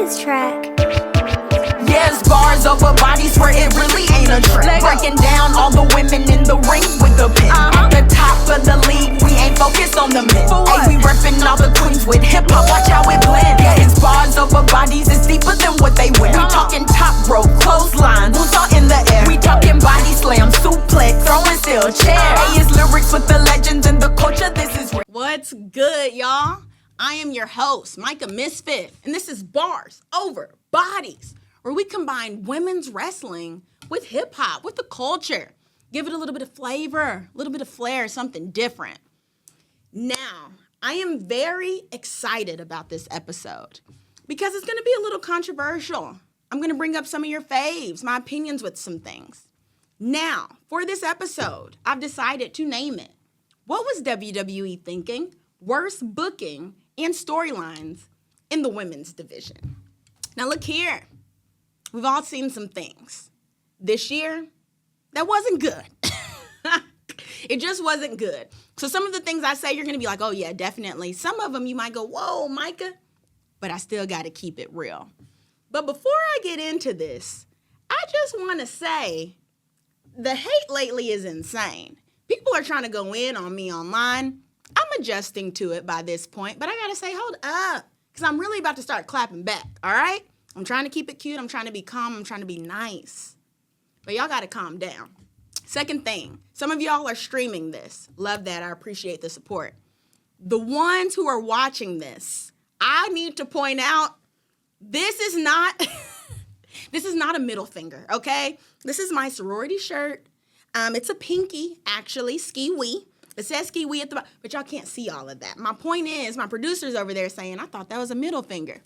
this track. Yes, bars over bodies where it really ain't a trend. Breaking down all the women in the ring with the pen. At the top of the league, we ain't focused on the men. Hey, we reppin' all the queens with hip hop, watch how it blend. Yeah, it's bars over bodies, it's deeper than what they win. We talking top rope, clothesline, boots all in the air. We talking body slam, suplex, throwing steel chair. Hey, it's lyrics with the legends and the culture, this is real. What's good, y'all? I am your host, Micah Misfit, and this is Bars Over Bodies, where we combine women's wrestling with hip-hop, with the culture. Give it a little bit of flavor, a little bit of flair, something different. Now, I am very excited about this episode because it's going to be a little controversial. I'm going to bring up some of your faves, my opinions with some things. Now, for this episode, I've decided to name it, What Was WWE Thinking? Worst Booking and Storylines in the Women's Division. Now, look here. We've all seen some things this year that wasn't good. It just wasn't good. So some of the things I say, you're going to be like, oh, yeah, definitely. Some of them you might go, whoa, Micah. But I still got to keep it real. But before I get into this, I just want to say the hate lately is insane. People are trying to go in on me online. I'm adjusting to it by this point, but I got to say, hold up, because I'm really about to start clapping back, all right? I'm trying to keep it cute. I'm trying to be calm. I'm trying to be nice. But y'all got to calm down. Second thing, some of y'all are streaming this. Love that. I appreciate the support. The ones who are watching this, I need to point out, this is not this is not a middle finger, okay? This is my sorority shirt. It's a pinky, actually, ski-wee. It says ski-wee at the bottom, but y'all can't see all of that. My point is, my producer's over there saying, I thought that was a middle finger.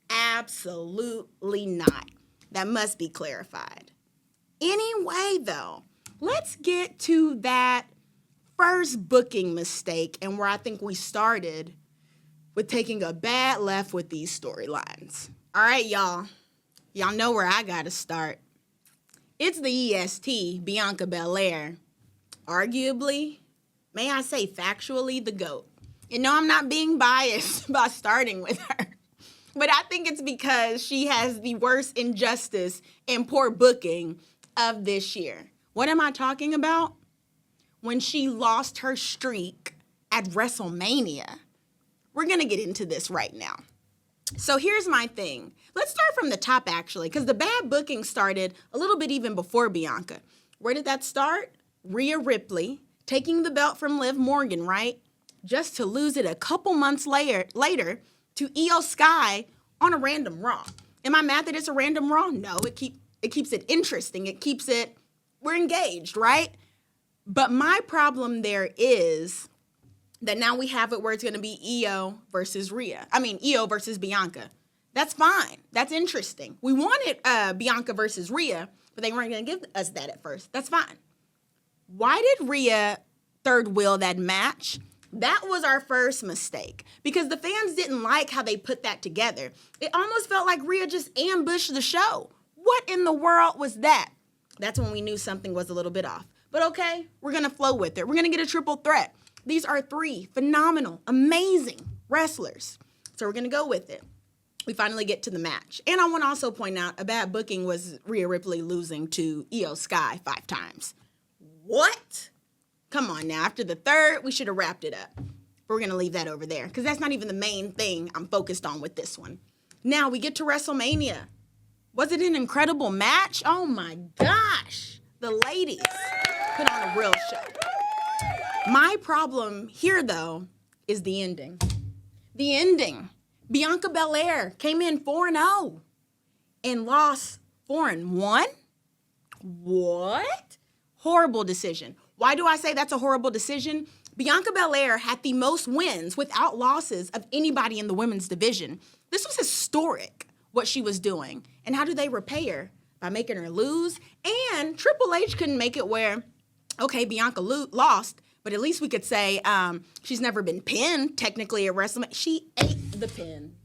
Absolutely not. That must be clarified. Anyway, though, let's get to that first booking mistake and where I think we started with taking a bad left with these storylines. All right, y'all. Y'all know where I got to start. It's the EST, Bianca Belair. Arguably, may I say factually, the GOAT. You know, I'm not being biased by starting with her. But I think it's because she has the worst injustice and poor booking of this year. What am I talking about? When she lost her streak at WrestleMania. We're going to get into this right now. So here's my thing. Let's start from the top, actually, because the bad booking started a little bit even before Bianca. Where did that start? Rhea Ripley taking the belt from Liv Morgan, right? Just to lose it a couple months later to Io Sky on a random Raw. Am I mad that it's a random Raw? No, it keeps it interesting. It keeps it, we're engaged, right? But my problem there is that now we have it where it's going to be Io versus Bianca. That's fine. That's interesting. We wanted Bianca versus Rhea, but they weren't going to give us that at first. That's fine. Why did Rhea third wheel that match? That was our first mistake because the fans didn't like how they put that together. It almost felt like Rhea just ambushed the show. What in the world was that? That's when we knew something was a little bit off. But okay, we're going to flow with it. We're going to get a triple threat. These are three phenomenal, amazing wrestlers. So we're going to go with it. We finally get to the match. And I want to also point out a bad booking was Rhea Ripley losing to Io Sky 5 times. What? Come on now. After the third, we should have wrapped it up. But we're going to leave that over there because that's not even the main thing I'm focused on with this one. Now we get to WrestleMania. Was it an incredible match? Oh my gosh. The ladies put on a real show. My problem here, though, is the ending. The ending. Bianca Belair came in 4-0 and lost 4-1? What? Horrible decision. Why do I say that's a horrible decision? Bianca Belair had the most wins without losses of anybody in the women's division. This was historic, what she was doing. And how do they repay her? By making her lose. And Triple H couldn't make it where, okay, Bianca lost, but at least we could say she's never been pinned, technically, at WrestleMania. She ate the pin.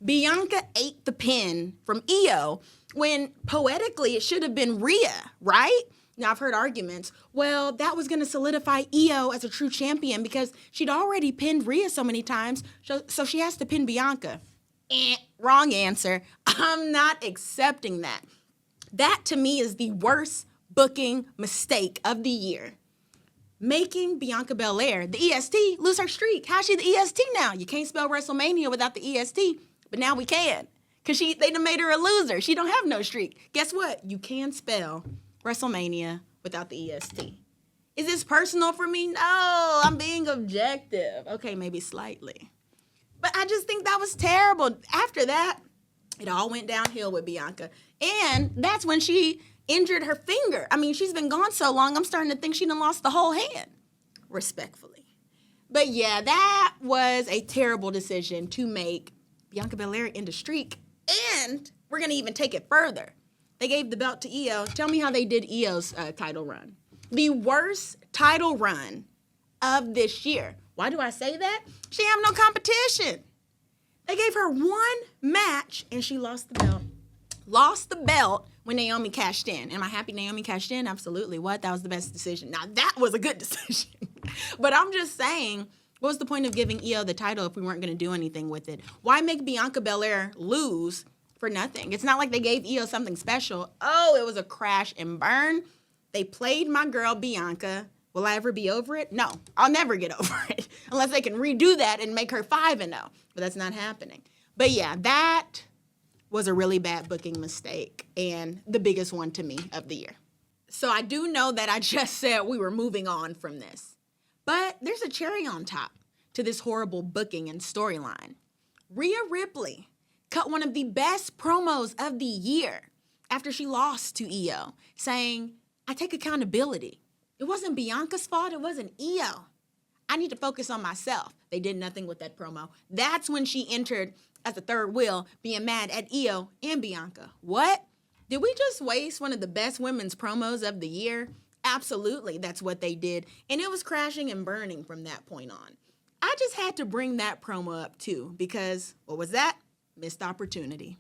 Bianca ate the pin from Io when, poetically, it should have been Rhea, right? Now, I've heard arguments, well, that was going to solidify Io as a true champion because she'd already pinned Rhea so many times, so she has to pin Bianca. Wrong answer. I'm not accepting that. That to me is the worst booking mistake of the year. Making Bianca Belair, the EST, lose her streak. How's she the EST now? You can't spell WrestleMania without the EST, but now we can. Because they done made her a loser. She don't have no streak. Guess what? You can spell WrestleMania without the EST. Is this personal for me? No, I'm being objective. Okay, maybe slightly. But I just think that was terrible. After that, it all went downhill with Bianca. And that's when she injured her finger. I mean, she's been gone so long, I'm starting to think she done lost the whole hand. Respectfully. But yeah, that was a terrible decision to make Bianca Belair end a streak. And we're going to even take it further. They gave the belt to Io. Tell me how they did Io's title run. The worst title run of this year. Why do I say that? She have no competition. They gave her one match and she lost the belt. Lost the belt when Naomi cashed in. Am I happy Naomi cashed in? Absolutely. What? That was the best decision. Now, that was a good decision. But I'm just saying, what was the point of giving Io the title if we weren't going to do anything with it? Why make Bianca Belair lose for nothing? It's not like they gave Io something special. Oh, it was a crash and burn. They played my girl Bianca. Will I ever be over it? No, I'll never get over it unless they can redo that and make her 5-0. But that's not happening. But yeah, that was a really bad booking mistake and the biggest one to me of the year. So I do know that I just said we were moving on from this. But there's a cherry on top to this horrible booking and storyline. Rhea Ripley cut one of the best promos of the year after she lost to Io, saying, I take accountability. It wasn't Bianca's fault. It wasn't Io. I need to focus on myself. They did nothing with that promo. That's when she entered as a third wheel, being mad at Io and Bianca. What? Did we just waste one of the best women's promos of the year? Absolutely, that's what they did. And it was crashing and burning from that point on. I just had to bring that promo up too, because what was that? Missed opportunity.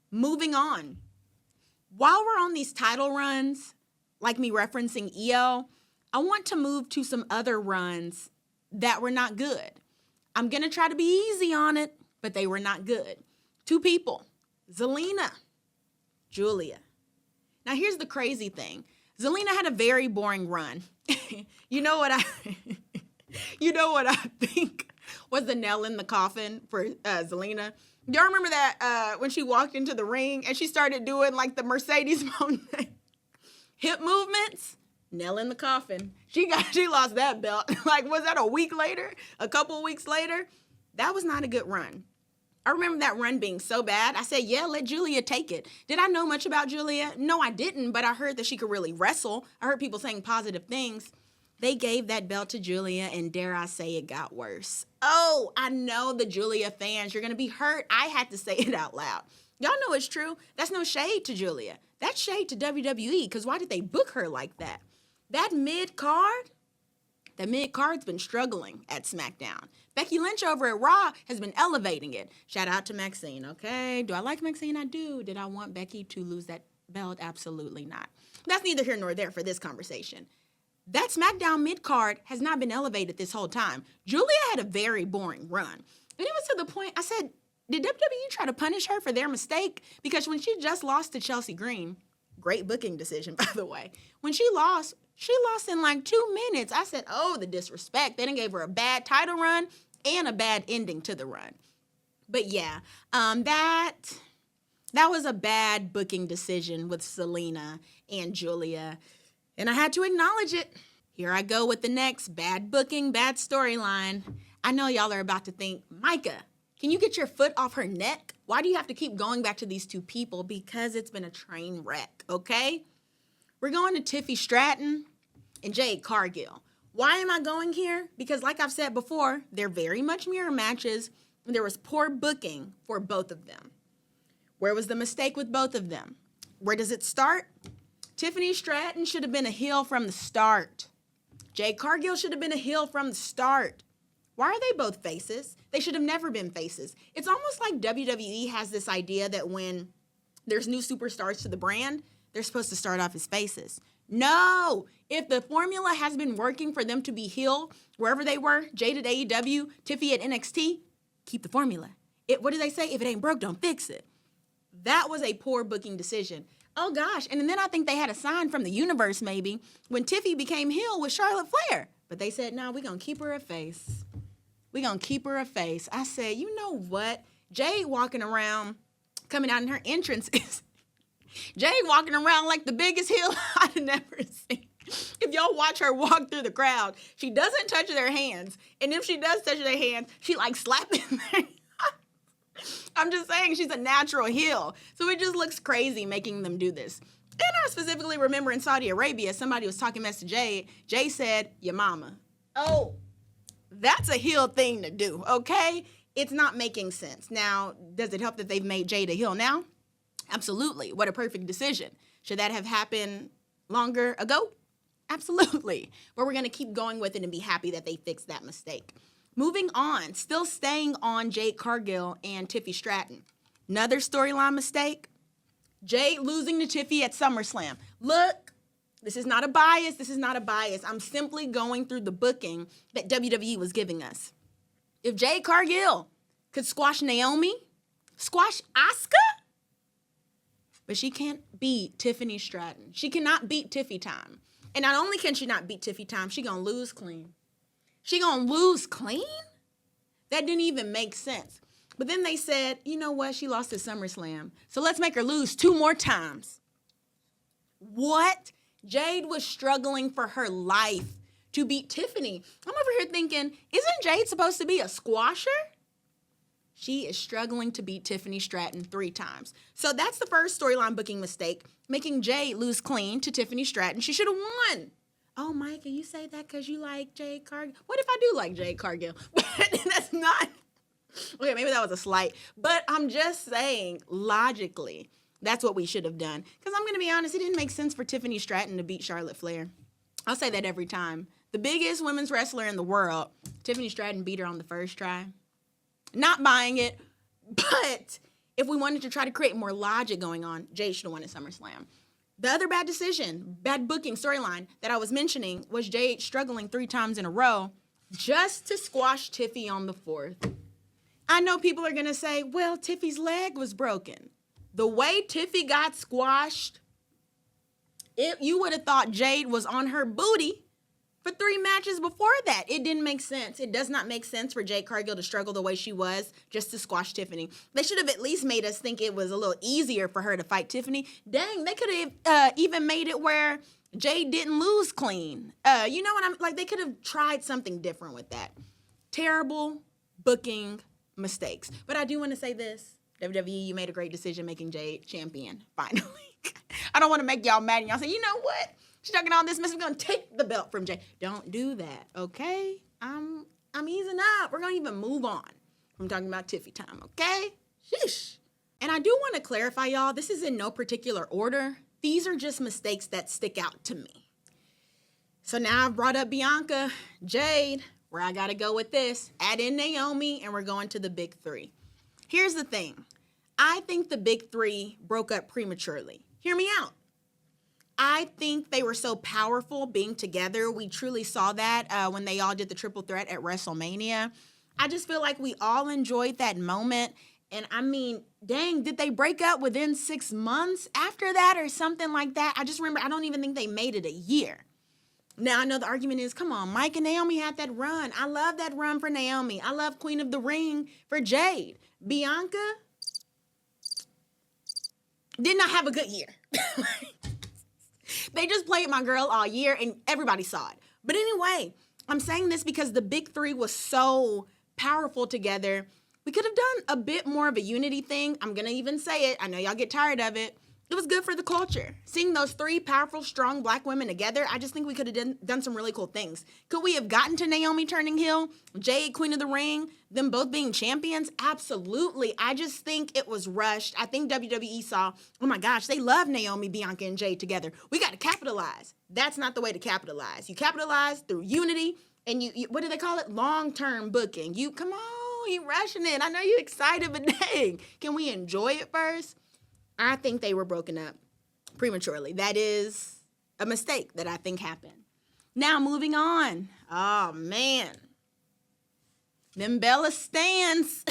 Moving on. While we're on these title runs, like me referencing Io, I want to move to some other runs that were not good. I'm going to try to be easy on it, but they were not good. 2 people, Zelina, Giulia. Now here's the crazy thing. Zelina had a very boring run. You know what I think was the nail in the coffin for Zelina? Y'all remember that when she walked into the ring and she started doing like the Mercedes Moné hip movements? Nail in the coffin. She lost that belt. Like, was that a week later? A couple of weeks later? That was not a good run. I remember that run being so bad. I said, yeah, let Giulia take it. Did I know much about Giulia? No, I didn't, but I heard that she could really wrestle. I heard people saying positive things. They gave that belt to Giulia, and dare I say it got worse. Oh, I know the Giulia fans, you're going to be hurt. I had to say it out loud. Y'all know it's true. That's no shade to Giulia. That's shade to WWE, because why did they book her like that? That mid-card's been struggling at SmackDown. Becky Lynch over at Raw has been elevating it. Shout out to Maxine, okay? Do I like Maxine? I do. Did I want Becky to lose that belt? Absolutely not. That's neither here nor there for this conversation. That SmackDown mid-card has not been elevated this whole time. Giulia had a very boring run. And it was to the point, I said, did WWE try to punish her for their mistake? Because when she just lost to Chelsea Green, great booking decision, by the way. When she lost in like 2 minutes. I said, oh, the disrespect. They done gave her a bad title run and a bad ending to the run. But yeah, that was a bad booking decision with Zelina and Giulia. And I had to acknowledge it. Here I go with the next bad booking, bad storyline. I know y'all are about to think, Micah, can you get your foot off her neck? Why do you have to keep going back to these 2 people? Because it's been a train wreck, okay? We're going to Tiffy Stratton and Jade Cargill. Why am I going here? Because like I've said before, they're very much mirror matches, and there was poor booking for both of them. Where was the mistake with both of them? Where does it start? Tiffany Stratton should have been a heel from the start. Jade Cargill should have been a heel from the start. Why are they both faces? They should have never been faces. It's almost like WWE has this idea that when there's new superstars to the brand, they're supposed to start off as faces. No! If the formula has been working for them to be heel, wherever they were, Jade at AEW, Tiffy at NXT, keep the formula. What do they say? If it ain't broke, don't fix it. That was a poor booking decision. Oh gosh, and then I think they had a sign from the universe maybe when Tiffy became heel with Charlotte Flair. But they said, no, we're going to keep her a face. We're going to keep her a face. I said, you know what? Jade walking around, coming out in her entrance is Jade walking around like the biggest heel I've never seen. If y'all watch her walk through the crowd, she doesn't touch their hands. And if she does touch their hands, she like slapping their I'm just saying she's a natural heel. So it just looks crazy making them do this. And I specifically remember in Saudi Arabia, somebody was talking mess to Jade. Jade said, your mama. Oh, that's a heel thing to do, okay? It's not making sense. Now, does it help that they've made Jade a heel now? Absolutely. What a perfect decision. Should that have happened longer ago? Absolutely. But we're going to keep going with it and be happy that they fixed that mistake. Moving on, still staying on Jade Cargill and Tiffy Stratton. Another storyline mistake. Jade losing to Tiffy at SummerSlam. Look, this is not a bias. This is not a bias. I'm simply going through the booking that WWE was giving us. If Jade Cargill could squash Naomi, squash Asuka, but she can't beat Tiffany Stratton. She cannot beat Tiffy time. And not only can she not beat Tiffy time, she gonna lose clean. She gonna lose clean? That didn't even make sense. But then they said, you know what? She lost at SummerSlam. So let's make her lose 2 more times. What? Jade was struggling for her life to beat Tiffany. I'm over here thinking, isn't Jade supposed to be a squasher? She is struggling to beat Tiffany Stratton 3 times. So that's the first storyline booking mistake, making Jade lose clean to Tiffany Stratton. She should have won. Oh, Micah, you say that because you like Jade Cargill? What if I do like Jade Cargill? But that's not... Okay, maybe that was a slight. But I'm just saying, logically, that's what we should have done. Because I'm going to be honest, it didn't make sense for Tiffany Stratton to beat Charlotte Flair. I'll say that every time. The biggest women's wrestler in the world, Tiffany Stratton beat her on the first try. Not buying it, but if we wanted to try to create more logic going on, Jade should have won at SummerSlam. The other bad decision, bad booking storyline that I was mentioning was Jade struggling 3 times in a row just to squash Tiffy on the 4th. I know people are going to say, well, Tiffy's leg was broken. The way Tiffy got squashed, you would have thought Jade was on her booty for 3 matches before that. It didn't make sense. It does not make sense for Jade Cargill to struggle the way she was just to squash Tiffany. They should have at least made us think it was a little easier for her to fight Tiffany. Dang, they could have even made it where Jade didn't lose clean. You know what I'm like? They could have tried something different with that. Terrible booking mistakes. But I do want to say this. WWE, you made a great decision making Jade champion, finally. I don't want to make y'all mad and y'all say, you know what? She's talking all this mess. We're going to take the belt from Jade. Don't do that, okay? I'm easing up. We're going to even move on from talking about Tiffy time, okay? Sheesh. And I do want to clarify, y'all, this is in no particular order. These are just mistakes that stick out to me. So now I've brought up Bianca, Jade, where I got to go with this. Add in Naomi, and we're going to the big 3. Here's the thing. I think the big 3 broke up prematurely. Hear me out. I think they were so powerful being together. We truly saw that when they all did the triple threat at WrestleMania. I just feel like we all enjoyed that moment. And I mean, dang, did they break up within 6 months after that or something like that? I just remember, I don't even think they made it a year. Now, I know the argument is, come on, Mike and Naomi had that run. I love that run for Naomi. I love Queen of the Ring for Jade. Bianca did not have a good year. They just played my girl all year, and everybody saw it. But anyway, I'm saying this because the big 3 was so powerful together. We could have done a bit more of a unity thing. I'm going to even say it. I know y'all get tired of it. It was good for the culture. Seeing those 3 powerful, strong black women together, I just think we could have done some really cool things. Could we have gotten to Naomi turning heel, Jade, Queen of the Ring, them both being champions? Absolutely. I just think it was rushed. I think WWE saw, oh my gosh, they love Naomi, Bianca, and Jade together. We got to capitalize. That's not the way to capitalize. You capitalize through unity and you what do they call it? Long-term booking. Come on, you rushing it. I know you excited, but dang, can we enjoy it first? I think they were broken up prematurely. That is a mistake that I think happened. Now, moving on. Oh, man. Them Bella stands.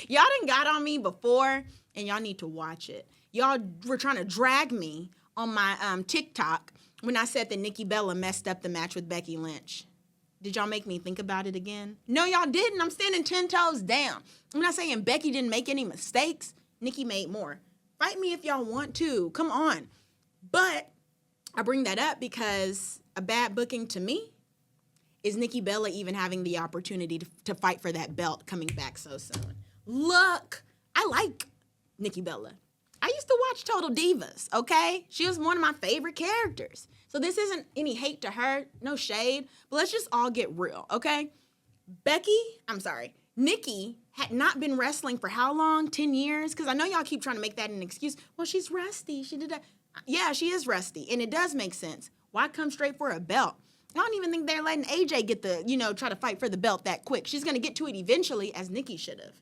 Y'all done got on me before, and y'all need to watch it. Y'all were trying to drag me on my TikTok when I said that Nikki Bella messed up the match with Becky Lynch. Did y'all make me think about it again? No, y'all didn't. I'm standing 10 toes down. I'm not saying Becky didn't make any mistakes. Nikki made more. Fight me if y'all want to. Come on. But I bring that up because a bad booking to me is Nikki Bella even having the opportunity to fight for that belt coming back so soon. Look, I like Nikki Bella. I used to watch Total Divas, okay? She was one of my favorite characters. So this isn't any hate to her, no shade, but let's just all get real, okay? Nikki had not been wrestling for how long? 10 years? Because I know y'all keep trying to make that an excuse. Well, she's rusty. She did that. Yeah, she is rusty, and it does make sense. Why come straight for a belt? I don't even think they're letting AJ get try to fight for the belt that quick. She's going to get to it eventually, as Nikki should have.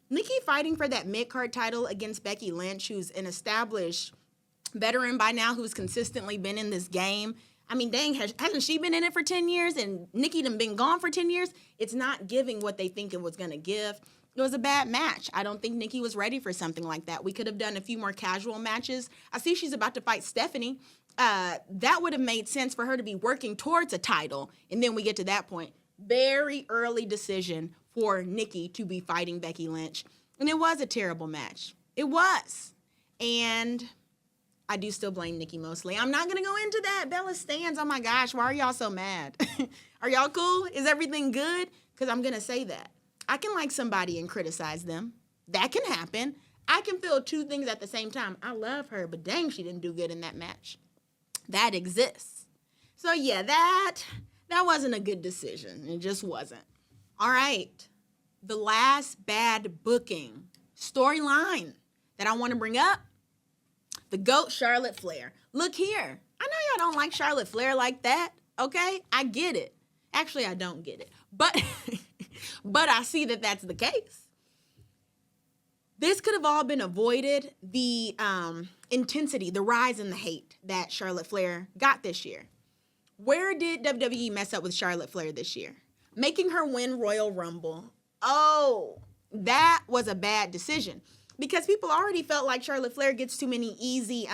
Nikki fighting for that mid-card title against Becky Lynch, who's an established veteran by now, who's consistently been in this game. I mean, dang, hasn't she been in it for 10 years and Nikki done been gone for 10 years? It's not giving what they think it was going to give. It was a bad match. I don't think Nikki was ready for something like that. We could have done a few more casual matches. I see she's about to fight Stephanie. That would have made sense for her to be working towards a title, and then we get to that point. Very early decision for Nikki to be fighting Becky Lynch, and it was a terrible match. It was. And I do still blame Nikki mostly. I'm not going to go into that. Bella stands. Oh, my gosh. Why are y'all so mad? Are y'all cool? Is everything good? Because I'm going to say that. I can like somebody and criticize them. That can happen. I can feel two things at the same time. I love her, but dang, she didn't do good in that match. That exists. So, yeah, that wasn't a good decision. It just wasn't. All right. The last bad booking storyline that I want to bring up, the GOAT Charlotte Flair. Look here. I know y'all don't like Charlotte Flair like that, okay? I get it. Actually, I don't get it. But I see that that's the case. This could have all been avoided, the intensity, the rise in the hate that Charlotte Flair got this year. Where did WWE mess up with Charlotte Flair this year? Making her win Royal Rumble. Oh, that was a bad decision. Because people already felt like Charlotte Flair gets too many easy,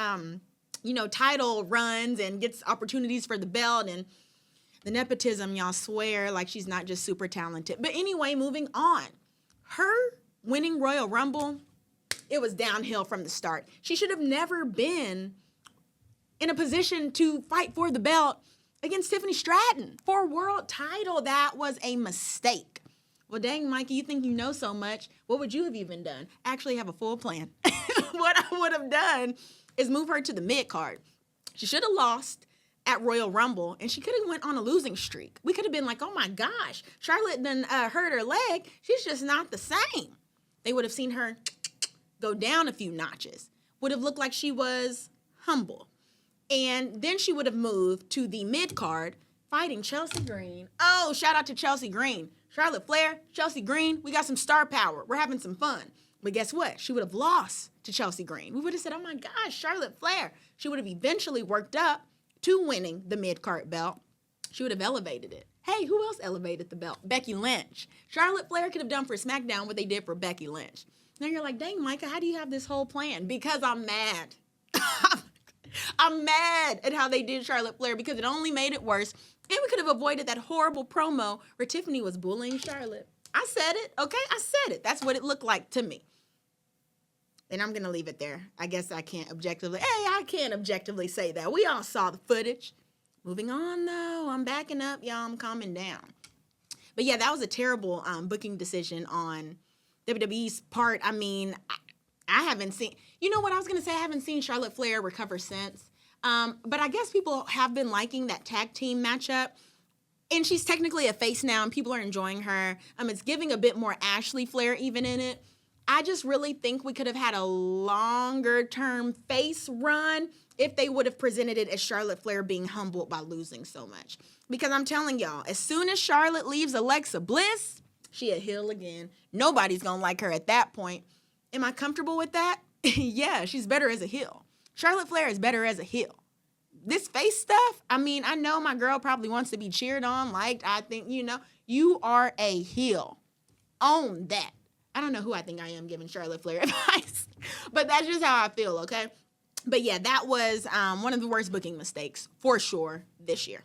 title runs and gets opportunities for the belt, and the nepotism, y'all swear like she's not just super talented. But anyway, moving on. Her winning Royal Rumble, it was downhill from the start. She should have never been in a position to fight for the belt against Tiffany Stratton for a world title. That was a mistake. Well, dang, Mikey, you think you know so much. What would you have even done? I actually have a full plan. What I would have done is move her to the mid-card. She should have lost at Royal Rumble, and she could have went on a losing streak. We could have been like, oh, my gosh, Charlotte done hurt her leg. She's just not the same. They would have seen her go down a few notches. Would have looked like she was humble. And then she would have moved to the mid-card fighting Chelsea Green. Oh, shout out to Chelsea Green. Charlotte Flair, Chelsea Green, we got some star power. We're having some fun. But guess what? She would have lost to Chelsea Green. We would have said, oh my gosh, Charlotte Flair. She would have eventually worked up to winning the mid-card belt. She would have elevated it. Hey, who else elevated the belt? Becky Lynch. Charlotte Flair could have done for SmackDown what they did for Becky Lynch. Now you're like, dang, Micah, how do you have this whole plan? Because I'm mad. I'm mad at how they did Charlotte Flair because it only made it worse. And we could have avoided that horrible promo where Tiffany was bullying Charlotte. I said it, okay? I said it. That's what it looked like to me. And I'm going to leave it there. I guess I can't objectively. Hey, I can't objectively say that. We all saw the footage. Moving on, though. I'm backing up, y'all. I'm calming down. But, yeah, that was a terrible booking decision on WWE's part. I mean, I haven't seen. You know what I was going to say? I haven't seen Charlotte Flair recover since. But I guess people have been liking that tag team matchup. And she's technically a face now, and people are enjoying her. It's giving a bit more Ashley Flair even in it. I just really think we could have had a longer-term face run if they would have presented it as Charlotte Flair being humbled by losing so much. Because I'm telling y'all, as soon as Charlotte leaves Alexa Bliss, she a heel again. Nobody's going to like her at that point. Am I comfortable with that? Yeah, she's better as a heel. Charlotte Flair is better as a heel. This face stuff, I mean, I know my girl probably wants to be cheered on, liked. I think, you are a heel. Own that. I don't know who I think I am giving Charlotte Flair advice, but that's just how I feel, okay? But yeah, that was one of the worst booking mistakes for sure this year.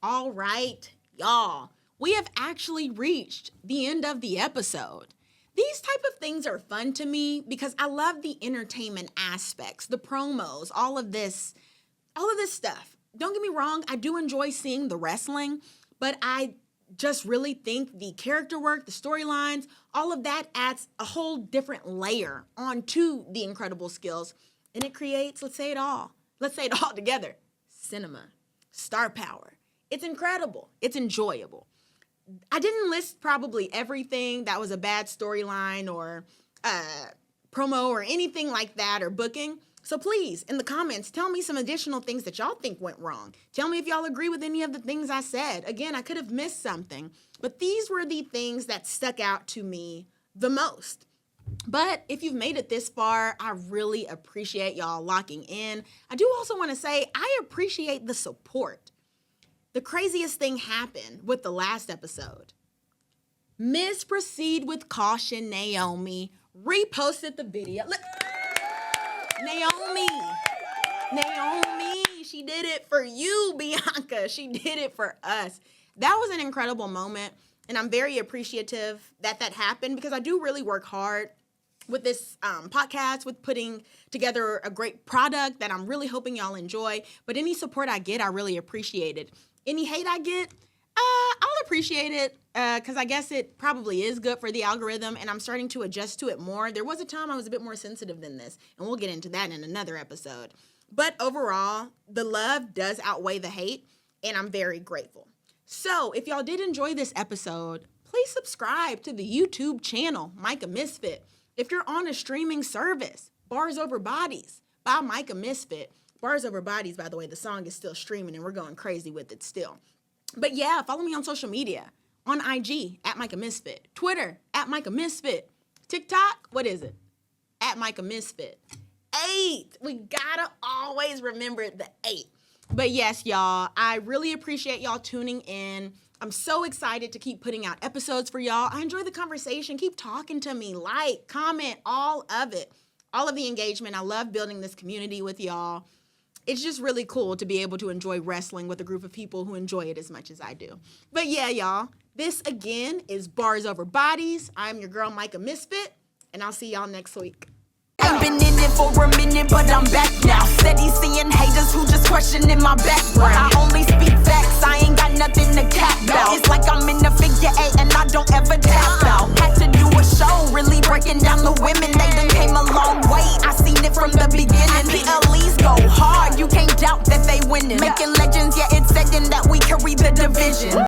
All right, y'all. We have actually reached the end of the episode. These type of things are fun to me because I love the entertainment aspects, the promos, all of this stuff. Don't get me wrong, I do enjoy seeing the wrestling, but I just really think the character work, the storylines, all of that adds a whole different layer onto the incredible skills, and it creates, let's say it all together, cinema, star power. It's incredible. It's enjoyable. I didn't list probably everything that was a bad storyline or promo or anything like that or booking. So please, in the comments, tell me some additional things that y'all think went wrong. Tell me if y'all agree with any of the things I said. Again, I could have missed something, but these were the things that stuck out to me the most. But if you've made it this far, I really appreciate y'all locking in. I do also want to say I appreciate the support. The craziest thing happened with the last episode. Miss Proceed with Caution Naomi reposted the video. Look, Naomi, she did it for you, Bianca. She did it for us. That was an incredible moment, and I'm very appreciative that happened because I do really work hard with this podcast, with putting together a great product that I'm really hoping y'all enjoy. But any support I get, I really appreciate it. Any hate I get, I'll appreciate it because I guess it probably is good for the algorithm, and I'm starting to adjust to it more. There was a time I was a bit more sensitive than this, and we'll get into that in another episode. But overall, the love does outweigh the hate, and I'm very grateful. So if y'all did enjoy this episode, please subscribe to the YouTube channel, Micah Misfit. If you're on a streaming service, Bars Over Bodies by Micah Misfit. Bars Over Bodies, by the way, the song is still streaming and we're going crazy with it still. But yeah, follow me on social media. On IG, at Micah Misfit. Twitter, at Micah Misfit. TikTok, what is it? At Micah Misfit. 8. We gotta always remember the 8. But yes, y'all, I really appreciate y'all tuning in. I'm so excited to keep putting out episodes for y'all. I enjoy the conversation. Keep talking to me. Like, comment, all of it. All of the engagement. I love building this community with y'all. It's just really cool to be able to enjoy wrestling with a group of people who enjoy it as much as I do. But yeah, y'all, this again is Bars Over Bodies. I'm your girl, Micah Misfit, and I'll see y'all next week. Ain't been in it for a minute, but I'm back now. Steady seeing haters who just questioning my background. I only speak facts, I ain't got nothing to cap out. It's like I'm in the figure 8 and I don't ever tap out. Had to do a show, really breaking down the women. They done came a long way, I seen it from the beginning. The Elise go hard, you can't doubt that they winning. Making legends, yeah, it's saying that we carry the division.